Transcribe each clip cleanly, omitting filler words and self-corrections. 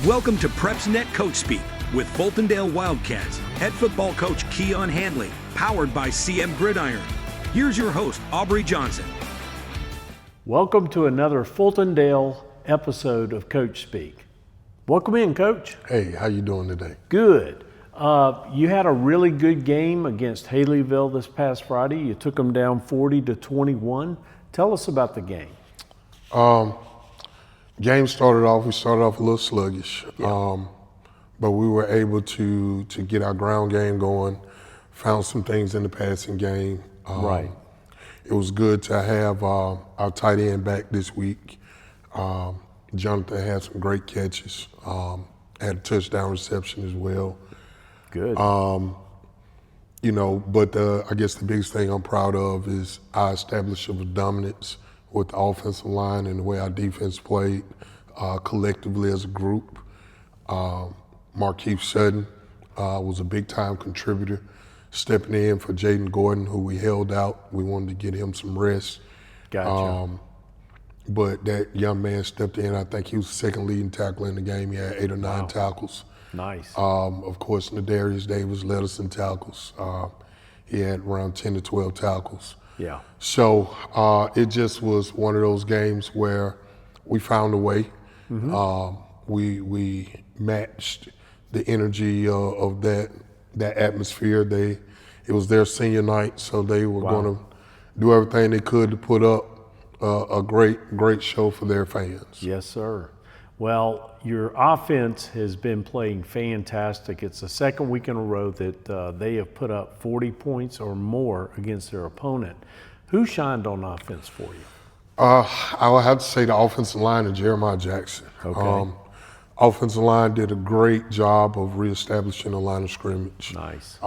Welcome to PrepsNet Coach Speak with Fultondale Wildcats, head football coach Keon Handley, powered by CM Gridiron. Here's your host, Aubrey Johnson. Welcome to another Fultondale episode of Coach Speak. Welcome in, Coach. Hey, how you doing today? Good. You had a really good game against Haleyville this past Friday. You took them down 40-21. Tell us about the game. We started off a little sluggish, but we were able to get our ground game going, found some things in the passing game. Right. It was good to have our tight end back this week. Jonathan had some great catches, had a touchdown reception as well. Good. But I guess the biggest thing I'm proud of is our establishment of dominance with the offensive line and the way our defense played collectively as a group. Markeith Sutton was a big-time contributor, stepping in for Jaden Gordon, who we held out. We wanted to get him some rest. Gotcha. But that young man stepped in. I think he was the second leading tackler in the game. He had 8 or 9 tackles. Nice. Of course, Nadarius Davis led us in tackles. He had around 10 to 12 tackles. Yeah. So it just was one of those games where we found a way. Mm-hmm. We matched the energy of that atmosphere. It was their senior night, so they were going to do everything they could to put up a great show for their fans. Yes, sir. Well, your offense has been playing fantastic. It's the second week in a row that they have put up 40 points or more against their opponent. Who shined on offense for you? I would have to say the offensive line and Jeremiah Jackson. Okay. Offensive line did a great job of reestablishing the line of scrimmage. Nice.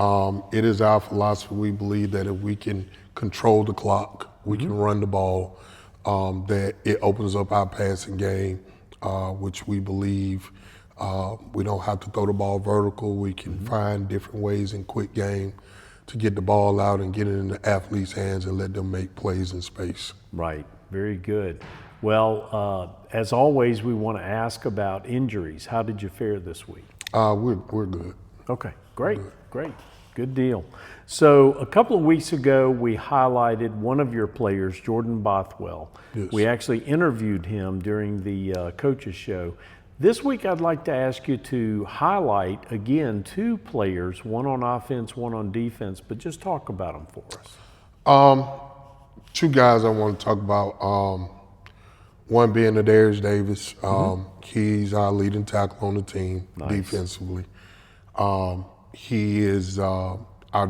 It is our philosophy. We believe that if we can control the clock, we can run the ball, that it opens up our passing game. Which we believe we don't have to throw the ball vertical. We can find different ways in quick game to get the ball out and get it in the athlete's hands and let them make plays in space. Right. Very good. Well, as always, we want to ask about injuries. How did you fare this week? We're good. Okay. Great. Great. Good deal. So a couple of weeks ago, we highlighted one of your players, Jordan Bothwell. Yes. We actually interviewed him during the coaches show. This week, I'd like to ask you to highlight, again, 2 players, one on offense, one on defense, but just talk about them for us. 2 guys I want to talk about. One being Nadarius Davis. He's our leading tackle on the team defensively. He is our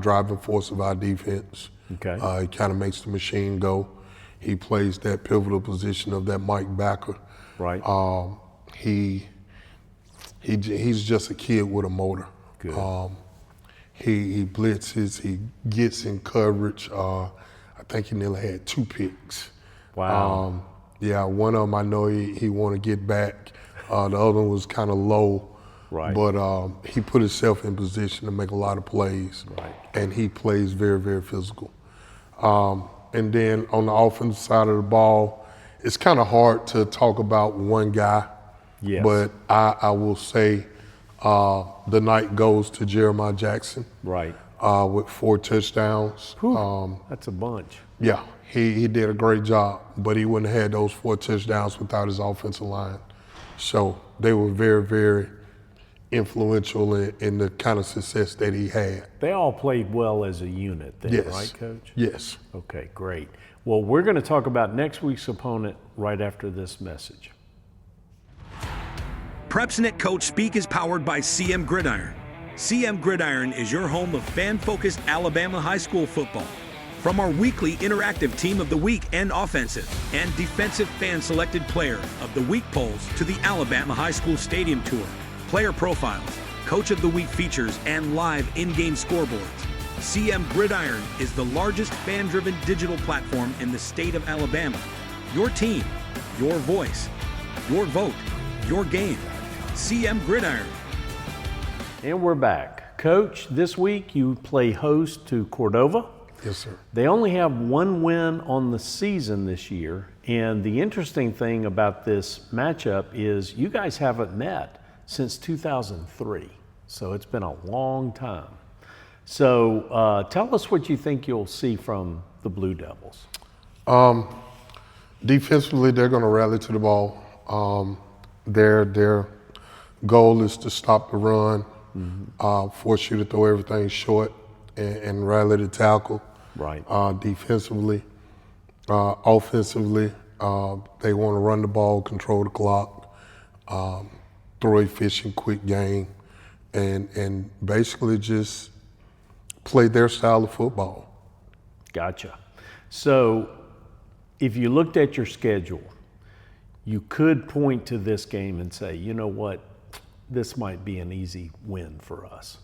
driving force of our defense. Okay. He kind of makes the machine go. He plays that pivotal position of that Mike backer. Right. He's just a kid with a motor. Good. He blitzes. He gets in coverage. I think he nearly had 2 picks. Wow. One of them I know he want to get back. The other one was kind of low. Right. But he put himself in position to make a lot of plays. Right. And he plays very, very physical. And then on the offensive side of the ball, it's kind of hard to talk about one guy. Yes. But I will say the night goes to Jeremiah Jackson. Right. With 4 touchdowns. That's a bunch. Yeah, he did a great job, but he wouldn't have had those 4 touchdowns without his offensive line. So they were very, very influential in the kind of success that he had. They all played well as a unit then, Yes. right, Coach? Yes. Okay, great. Well, we're going to talk about next week's opponent right after this message. PrepsNet Coach Speak is powered by CM Gridiron. CM Gridiron is your home of fan-focused Alabama high school football. From our weekly interactive Team of the Week and offensive and defensive fan-selected Player of the Week polls to the Alabama High School Stadium Tour, player profiles, Coach of the Week features, and live in-game scoreboards, CM Gridiron is the largest fan-driven digital platform in the state of Alabama. Your team, your voice, your vote, your game. CM Gridiron. And we're back. Coach, this week you play host to Cordova. Yes, sir. They only have 1 win on the season this year, and the interesting thing about this matchup is you guys haven't met since 2003. So it's been a long time. So tell us what you think you'll see from the Blue Devils. Defensively, they're going to rally to the ball. Their goal is to stop the run, force you to throw everything short, and rally the tackle. Right. Defensively, offensively, they want to run the ball, control the clock, throw efficient, quick game, and basically just play their style of football. Gotcha. So if you looked at your schedule, you could point to this game and say, you know what, this might be an easy win for us.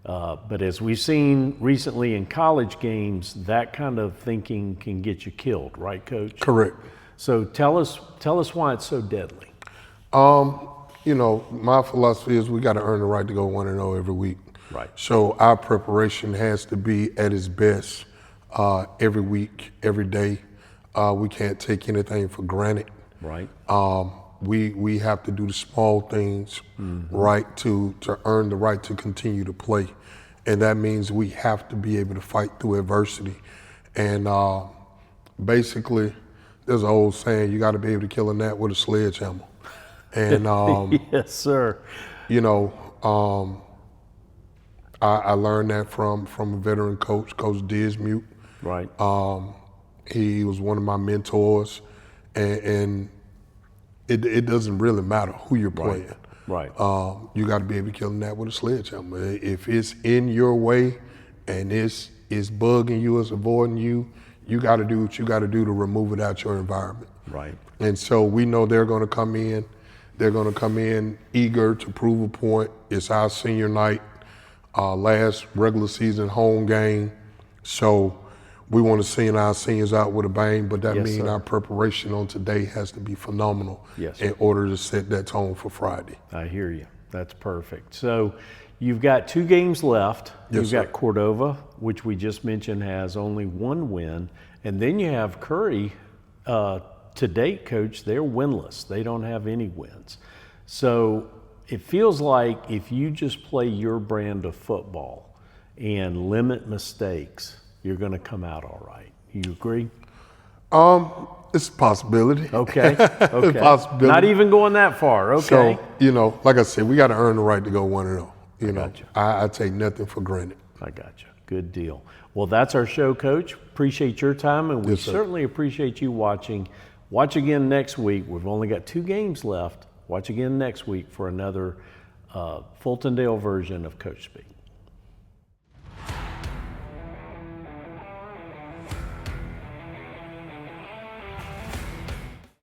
But as we've seen recently in college games, that kind of thinking can get you killed, right, Coach? Correct. So tell us why it's so deadly. You know, my philosophy is we got to earn the right to go 1-0 every week. Right. So our preparation has to be at its best every week, every day. We can't take anything for granted. Right. We have to do the small things right to earn the right to continue to play. And that means we have to be able to fight through adversity. And basically, there's an old saying, you got to be able to kill a gnat with a sledgehammer. And, yes, sir. you know, I learned that from a veteran coach, Coach Dismute. Right. He was one of my mentors, and it doesn't really matter who you're playing. Right. You got to be able to kill that with a sledgehammer. If it's in your way and it's bugging you, it's avoiding you, you got to do what you got to do to remove it out your environment. Right. And so we know they're going to come in. They're going to come in eager to prove a point. It's our senior night, last regular season home game. So we want to send our seniors out with a bang, but that means our preparation on today has to be phenomenal in order to set that tone for Friday. I hear you. That's perfect. So you've got 2 games left. You've got Cordova, which we just mentioned has only 1 win. And then you have Curry. To date, Coach, they're winless. They don't have any wins. So it feels like if you just play your brand of football and limit mistakes, you're going to come out all right. You agree? It's a possibility. Okay. Okay. Possibility. Not even going that far. Okay. So, you know, like I said, we got to earn the right to go 1-0. You know, gotcha. I take nothing for granted. I got you. Good deal. Well, that's our show, Coach. Appreciate your time, and we certainly appreciate you watching. Watch again next week. We've only got 2 games left. Watch again next week for another Fultondale version of Coach Speak.